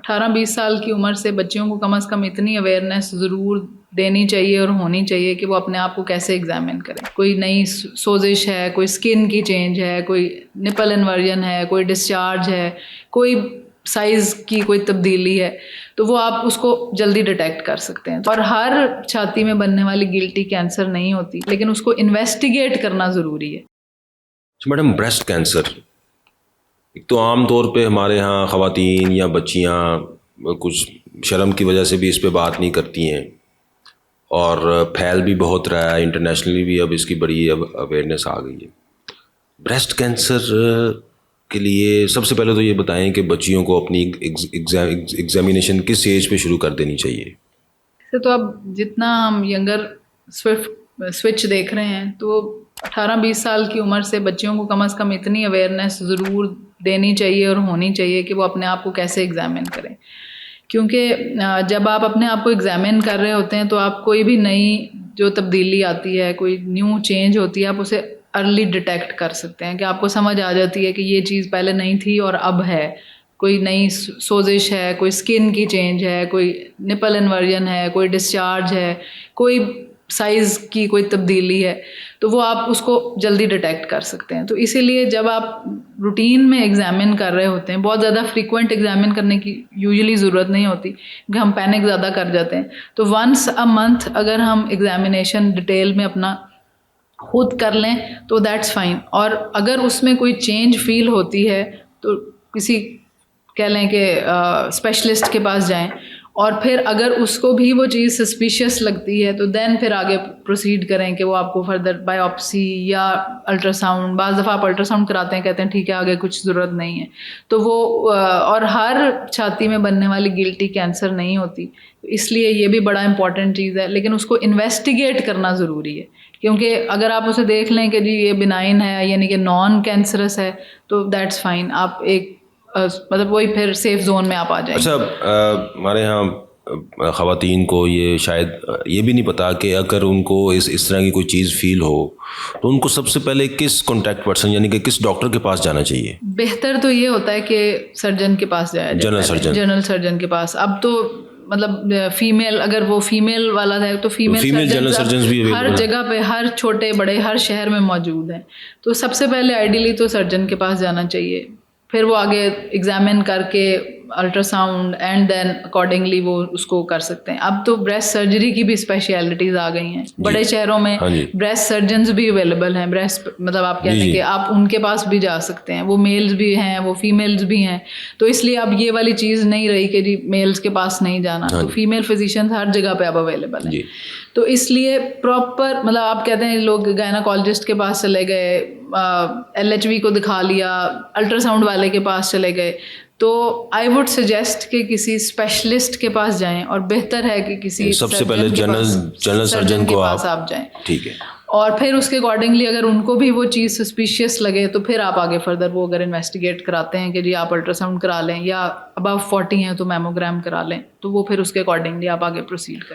18-20 سال کی عمر سے بچیوں کو کم از کم اتنی اویئرنیس ضرور دینی چاہیے اور ہونی چاہیے کہ وہ اپنے آپ کو کیسے ایگزامن کریں. کوئی نئی سوزش ہے, کوئی اسکن کی چینج ہے, کوئی نپل انورژن ہے, کوئی ڈسچارج ہے, کوئی سائز کی کوئی تبدیلی ہے, تو وہ آپ اس کو جلدی ڈیٹیکٹ کر سکتے ہیں. اور ہر چھاتی میں بننے والی گلٹی کینسر نہیں ہوتی, لیکن اس کو انویسٹیگیٹ کرنا ضروری ہے. میڈم, بریسٹ کینسر ایک تو عام طور پہ ہمارے ہاں خواتین یا بچیاں کچھ شرم کی وجہ سے بھی اس پہ بات نہیں کرتی ہیں, اور پھیل بھی بہت رہا ہے انٹرنیشنلی بھی, اب اس کی بڑی اویئرنیس آ گئی ہے. بریسٹ کینسر کے لیے سب سے پہلے تو یہ بتائیں کہ بچیوں کو اپنی ایگزامینیشن کس ایج پہ شروع کر دینی چاہیے؟ تو اب جتنا ہم ینگر سوئچ دیکھ رہے ہیں, تو 18-20 سال کی عمر سے بچیوں کو کم از کم اتنی اویئرنیس ضرور دینی چاہیے اور ہونی چاہیے کہ وہ اپنے آپ کو کیسے ایگزامن کریں. کیونکہ جب آپ اپنے آپ کو ایگزامن کر رہے ہوتے ہیں تو آپ کوئی بھی نئی جو تبدیلی آتی ہے, کوئی نیو چینج ہوتی ہے, آپ اسے ارلی ڈیٹیکٹ کر سکتے ہیں کہ آپ کو سمجھ آ جاتی ہے کہ یہ چیز پہلے نہیں تھی اور اب ہے. کوئی نئی سوزش ہے, کوئی اسکن کی چینج ہے, کوئی نپل انورژن ہے, کوئی ڈسچارج ہے, کوئی سائز کی کوئی تبدیلی ہے, تو وہ آپ اس کو جلدی ڈیٹیکٹ کر سکتے ہیں. تو اسی لیے جب آپ روٹین میں ایگزامن کر رہے ہوتے ہیں, بہت زیادہ فریکوینٹ ایگزامن کرنے کی یوزلی ضرورت نہیں ہوتی کہ ہم پینک زیادہ کر جاتے ہیں, تو ونس اے منتھ اگر ہم ایگزامینیشن ڈیٹیل میں اپنا خود کر لیں تو دیٹس فائن. اور اگر اس میں کوئی چینج فیل ہوتی ہے تو کسی کہہ لیں کہ اسپیشلسٹ کے پاس جائیں, اور پھر اگر اس کو بھی وہ چیز سسپیشیس لگتی ہے تو دین پھر آگے پروسیڈ کریں کہ وہ آپ کو فردر بایوپسی یا الٹرا ساؤنڈ, بعض دفعہ آپ الٹرا ساؤنڈ کراتے ہیں, کہتے ہیں ٹھیک ہے آگے کچھ ضرورت نہیں ہے, تو وہ اور ہر چھاتی میں بننے والی گلٹی کینسر نہیں ہوتی, اس لیے یہ بھی بڑا امپورٹنٹ چیز ہے. لیکن اس کو انویسٹیگیٹ کرنا ضروری ہے, کیونکہ اگر آپ اسے دیکھ لیں کہ جی یہ بنائن ہے یعنی کہ نان کینسرس ہے تو دیٹس فائن, آپ ایک مطلب وہی پھر سیف زون میں آپ آ جائیں. اچھا, ہمارے یہاں خواتین کو یہ شاید یہ بھی نہیں پتا کہ اگر ان کو اس طرح کی کوئی چیز فیل ہو تو ان کو سب سے پہلے کس کانٹیکٹ پرسن یعنی کہ کس ڈاکٹر کے پاس جانا چاہیے؟ بہتر تو یہ ہوتا ہے کہ سرجن کے پاس جایا جائے, جنرل سرجن کے پاس. اب تو مطلب فیمیل, اگر وہ فیمیل والا ہے تو فیمیل جنرل سرجنز بھی ہر جگہ پہ, ہر چھوٹے بڑے ہر شہر میں موجود ہیں. تو سب سے پہلے آئیڈیلی تو سرجن کے پاس جانا چاہیے, پھر وہ آگے ایگزامن کر کے ultrasound and then accordingly وہ اس کو کر سکتے ہیں. اب تو بریسٹ سرجری کی بھی اسپیشلٹیز آ گئی ہیں, بڑے شہروں میں بریسٹ سرجنز بھی اویلیبل ہیں. بریسٹ مطلب آپ کہتے ہیں کہ آپ ان کے پاس بھی جا سکتے ہیں, وہ میلز بھی ہیں وہ فیمیلز بھی ہیں. تو اس لیے اب یہ والی چیز نہیں رہی کہ جی میلز کے پاس نہیں جانا, تو فیمیل فزیشینز ہر جگہ پہ اب اویلیبل ہیں. تو اس لیے پراپر مطلب آپ کہتے ہیں لوگ گائناکالوجسٹ کے پاس چلے گئے, LHV کو دکھا لیا, الٹرا ساؤنڈ والے کے پاس چلے گئے, تو آئی وڈ سجیسٹ کہ کسی اسپیشلسٹ کے پاس جائیں, اور بہتر ہے کہ کسی سب سے پہلے جنرل سرجن کے پاس آپ جائیں. ٹھیک ہے. اور پھر اس کے اکارڈنگلی اگر ان کو بھی وہ چیز سسپیشیس لگے تو پھر آپ آگے فردر وہ اگر انویسٹیگیٹ کراتے ہیں کہ جی آپ الٹرا ساؤنڈ کرا لیں, یا ابو 40 ہیں تو میموگرام کرا لیں, تو وہ پھر اس کے اکارڈنگلی آپ آگے پروسیڈ کریں.